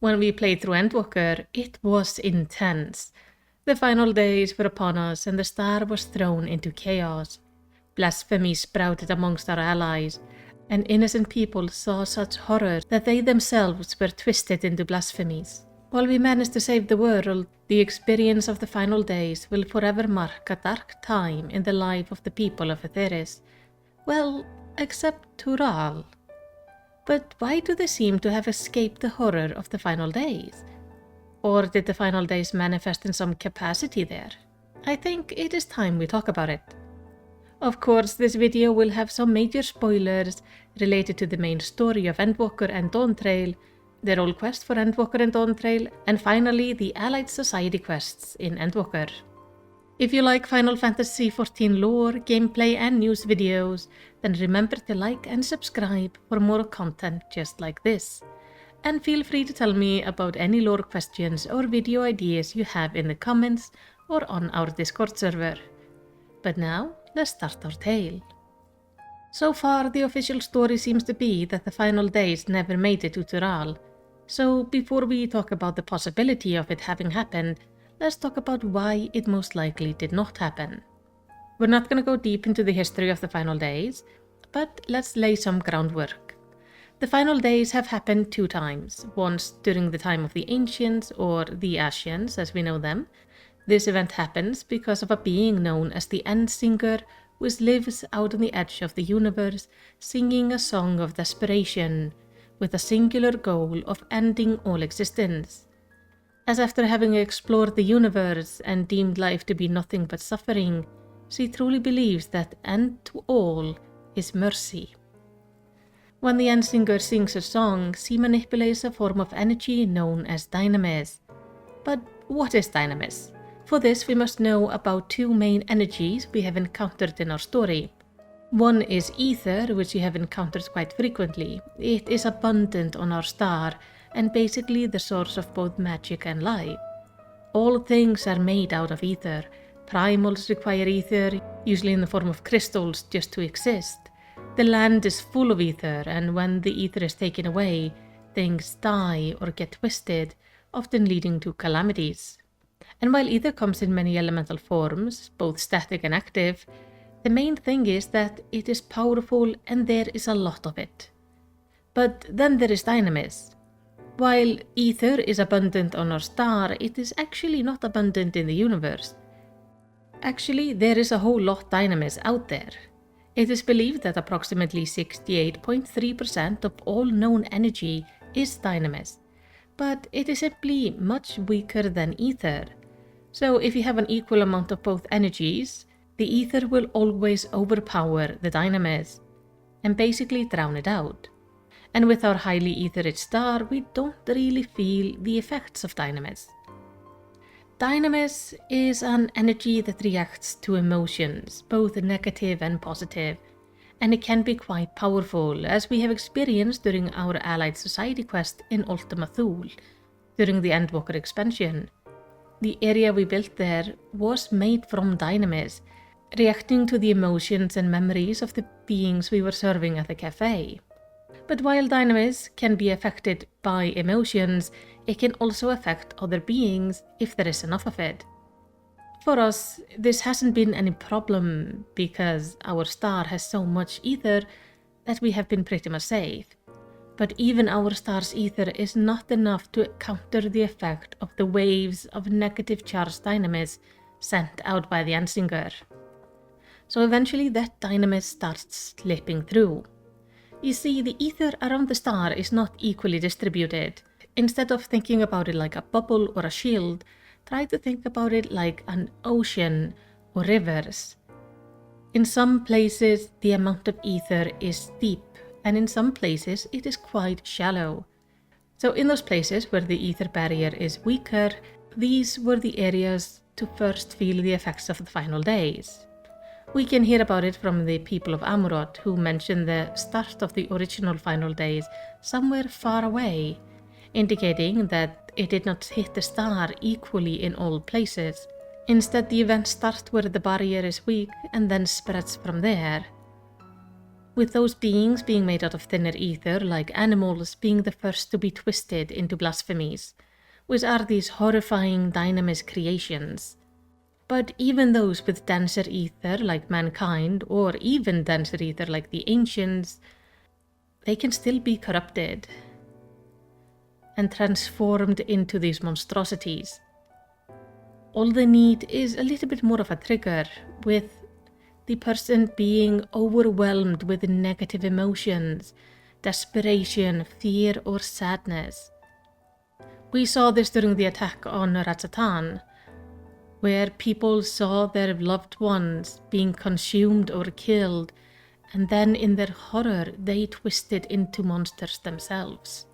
When we played through Endwalker, it was intense. The final days were upon us and the star was thrown into chaos. Blasphemy sprouted amongst our allies, and innocent people saw such horror that they themselves were twisted into blasphemies. While we managed to save the world, the experience of the final days will forever mark a dark time in the life of the people of Etheris. Well, except Tural. But why do they seem to have escaped the horror of the final days? Or did the final days manifest in some capacity there? I think it is time we talk about it. Of course, this video will have some major spoilers related to the main story of Endwalker and Dawntrail, the role quest for Endwalker and Dawntrail, and finally the Allied Society quests in Endwalker. If you like Final Fantasy XIV lore, gameplay and news videos, then remember to like and subscribe for more content just like this. And feel free to tell me about any lore questions or video ideas you have in the comments or on our Discord server. But now, let's start our tale. So far, the official story seems to be that the final days never made it to Tural. So before we talk about the possibility of it having happened, let's talk about why it most likely did not happen. We're not going to go deep into the history of the final days, but let's lay some groundwork. The final days have happened 2 times, once during the time of the Ancients, or the Ascians as we know them. This event happens because of a being known as the End Singer, which lives out on the edge of the universe, singing a song of desperation, with a singular goal of ending all existence. As after having explored the universe and deemed life to be nothing but suffering, she truly believes that end to all is mercy. When the End Singer sings a song, she manipulates a form of energy known as Dynamis. But what is Dynamis? For this we must know about 2 main energies we have encountered in our story. One is ether, which we have encountered quite frequently. It is abundant on our star, and basically the source of both magic and life. All things are made out of ether. Primals require ether, usually in the form of crystals, just to exist. The land is full of ether, and when the ether is taken away, things die or get twisted, often leading to calamities. And while ether comes in many elemental forms, both static and active, the main thing is that it is powerful and there is a lot of it. But then there is Dynamis. While ether is abundant on our star, it is actually not abundant in the universe. Actually, there is a whole lot Dynamis out there. It is believed that approximately 68.3% of all known energy is Dynamis, but it is simply much weaker than ether. So if you have an equal amount of both energies, the ether will always overpower the Dynamis and basically drown it out. And with our highly etheric star, we don't really feel the effects of Dynamis. Dynamis is an energy that reacts to emotions, both negative and positive, and it can be quite powerful, as we have experienced during our Allied Society quest in Ultima Thule, during the Endwalker expansion. The area we built there was made from Dynamis, reacting to the emotions and memories of the beings we were serving at the cafe. But while Dynamis can be affected by emotions, it can also affect other beings if there is enough of it. For us, this hasn't been any problem because our star has so much ether that we have been pretty much safe. But even our star's ether is not enough to counter the effect of the waves of negative charged Dynamis sent out by the End Singer. So eventually that Dynamis starts slipping through. You see, the ether around the star is not equally distributed. Instead of thinking about it like a bubble or a shield, try to think about it like an ocean or rivers. In some places, the amount of ether is deep, and in some places it is quite shallow. So in those places where the ether barrier is weaker, these were the areas to first feel the effects of the final days. We can hear about it from the people of Amurot, who mentioned the start of the original final days somewhere far away, indicating that it did not hit the star equally in all places. Instead, the event starts where the barrier is weak and then spreads from there. with those beings being made out of thinner ether like animals being the first to be twisted into blasphemies, which are these horrifying Dynamis creations. But even those with denser ether like mankind, or even denser ether like the ancients, they can still be corrupted and transformed into these monstrosities. All they need is a little bit more of a trigger, with the person being overwhelmed with negative emotions, desperation, fear, or sadness. We saw this during the attack on Ratsatan, where people saw their loved ones being consumed or killed, and then in their horror they twisted into monsters themselves.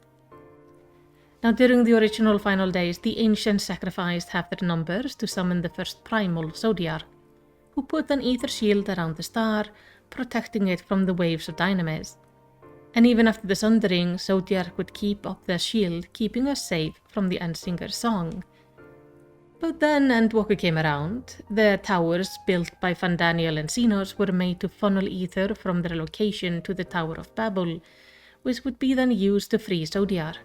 Now, during the original final days, the ancients sacrificed half their numbers to summon the first primal Zodiac, who put an ether shield around the star, protecting it from the waves of Dynamis. And even after the sundering, Zodiac would keep up the shield, keeping us safe from the Endsinger's song. But then Endwalker came around. The towers built by Fandaniel and Xenos were made to funnel ether from their location to the Tower of Babel, which would be then used to free Zodiac.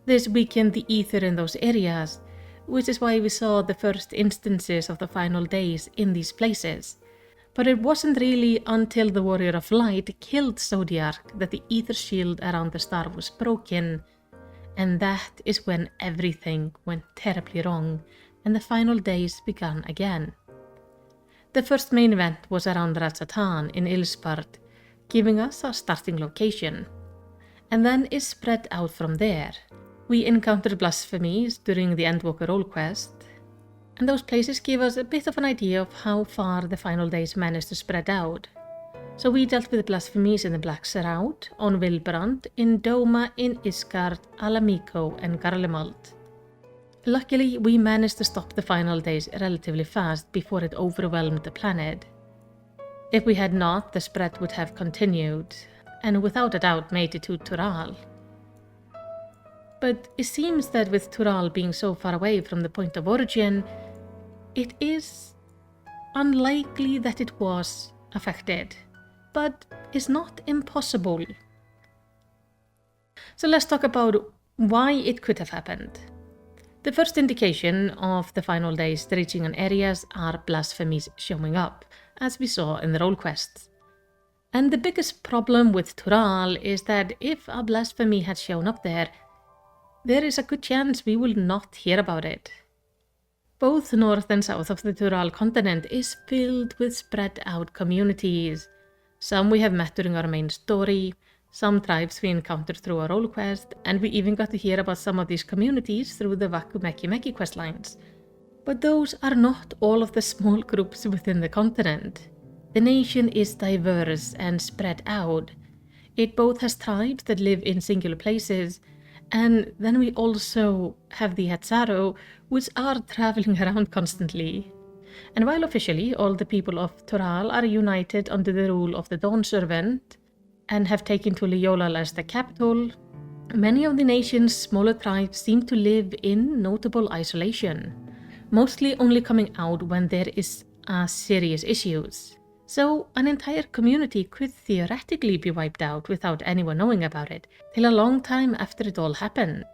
This weakened the ether in those areas, which is why we saw the first instances of the final days in these places. But it wasn't really until the Warrior of Light killed Zodiac that the ether shield around the star was broken, and that is when everything went terribly wrong and the final days began again. The first main event was around Ratsatan in Ilspart, giving us our starting location, and then it spread out from there. We encountered blasphemies during the Endwalker role quest, and those places gave us a bit of an idea of how far the final days managed to spread out. So we dealt with blasphemies in the Black Shroud, on Wilbrand, in Doma, in Isgard, Alamico, and Garlemald. Luckily, we managed to stop the final days relatively fast before it overwhelmed the planet. If we had not, the spread would have continued, and without a doubt made it to Tural. But it seems that with Tural being so far away from the point of origin, it is unlikely that it was affected, but it's not impossible. So let's talk about why it could have happened. The first indication of the final days reaching an areas are blasphemies showing up, as we saw in the role quests. And the biggest problem with Tural is that if a blasphemy had shown up there is a good chance we will not hear about it. Both north and south of the Tural continent is filled with spread out communities. Some we have met during our main story, some tribes we encountered through our role quest, and we even got to hear about some of these communities through the Waku Meki Meki questlines. But those are not all of the small groups within the continent. The nation is diverse and spread out. It both has tribes that live in singular places, and then we also have the Hatsaro, which are traveling around constantly. And while officially all the people of Tural are united under the rule of the Dawn Servant and have taken to Leolal as the capital, many of the nation's smaller tribes seem to live in notable isolation, mostly only coming out when there is serious issues. So an entire community could theoretically be wiped out without anyone knowing about it, till a long time after it all happened.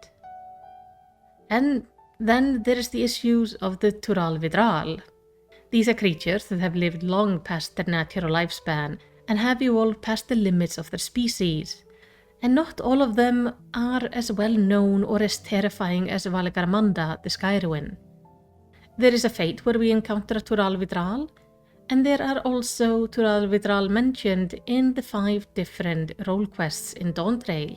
And then there is the issues of the Tural Vidraal. These are creatures that have lived long past their natural lifespan and have evolved past the limits of their species. And not all of them are as well known or as terrifying as Valgarmanda, the Sky Ruin. There is a fate where we encounter a Tural Vidraal, and there are also Tural Vidraal mentioned in the 5 different role quests in Dawntrail.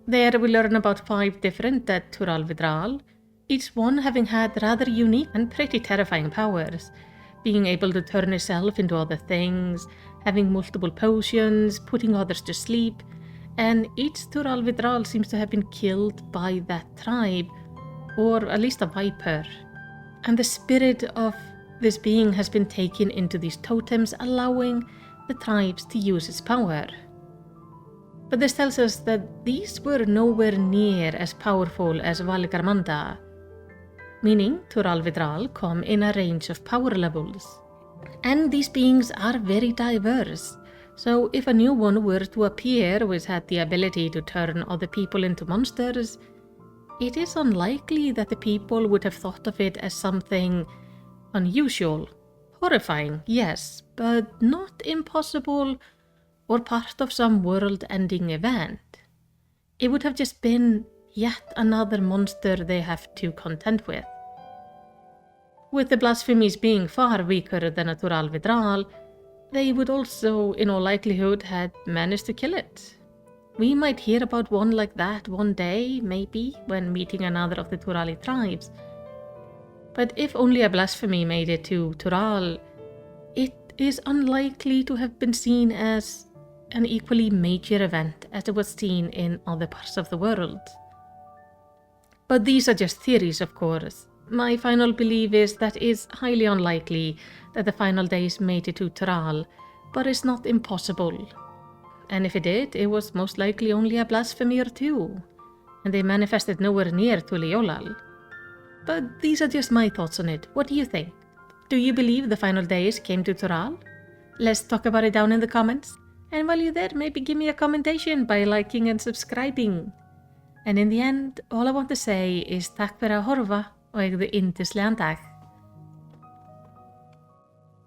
There we learn about 5 different dead Tural Vidraal, each one having had rather unique and pretty terrifying powers, being able to turn itself into other things, having multiple potions, putting others to sleep, and each Tural Vidraal seems to have been killed by that tribe, or at least a viper. And the spirit of this being has been taken into these totems, allowing the tribes to use its power. But this tells us that these were nowhere near as powerful as Valgarmanda, meaning Tural Vidraal come in a range of power levels. And these beings are very diverse, So if a new one were to appear which had the ability to turn other people into monsters, it is unlikely that the people would have thought of it as something unusual. Horrifying, yes, but not impossible or part of some world-ending event. It would have just been yet another monster they have to contend with. With the blasphemies being far weaker than a Tural Vidraal, they would also, in all likelihood, had managed to kill it. We might hear about one like that one day, maybe, when meeting another of the Turali tribes. But if only a blasphemy made it to Tural, it is unlikely to have been seen as an equally major event as it was seen in other parts of the world. But these are just theories, of course. My final belief is that it is highly unlikely that the final days made it to Tural, but it's not impossible. And if it did, it was most likely only a blasphemy or two, and they manifested nowhere near Tuliolal. But these are just my thoughts on it. What do you think? Do you believe the final days came to Tural? Let's talk about it down in the comments. And while you're there, maybe give me a commentation by liking and subscribing. And in the end, all I want to say is takk fyrir að horfa og eigðu yndislegan dag.